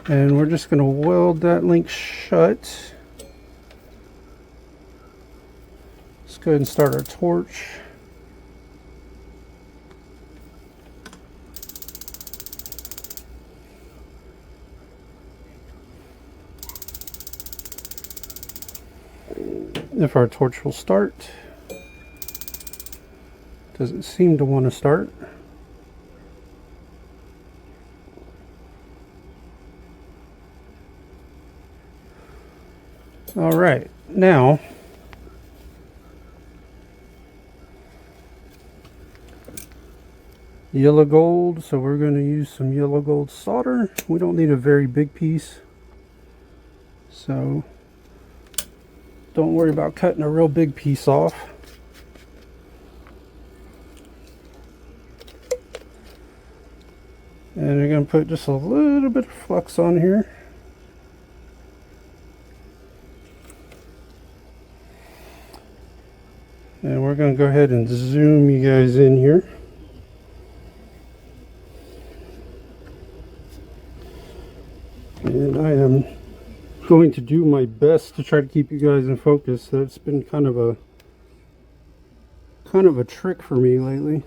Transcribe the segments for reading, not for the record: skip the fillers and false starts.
And we're just going to weld that link shut. Let's go ahead and start our torch. If our torch will start. Doesn't seem to want to start. All right, now yellow gold, so we're going to use some yellow gold solder. We don't need a very big piece, so don't worry about cutting a real big piece off. And we're going to put just a little bit of flux on here. And we're going to go ahead and zoom you guys in here. And I am going to do my best to try to keep you guys in focus. That's been kind of a trick for me lately.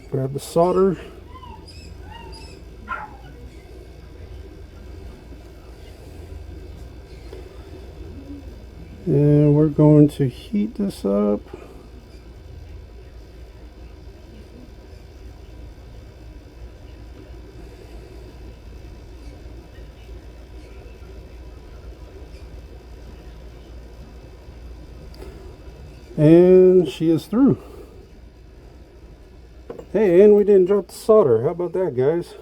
Grab the solder. And we're going to heat this up. And she is through. Hey, and we didn't drop the solder. How about that, guys?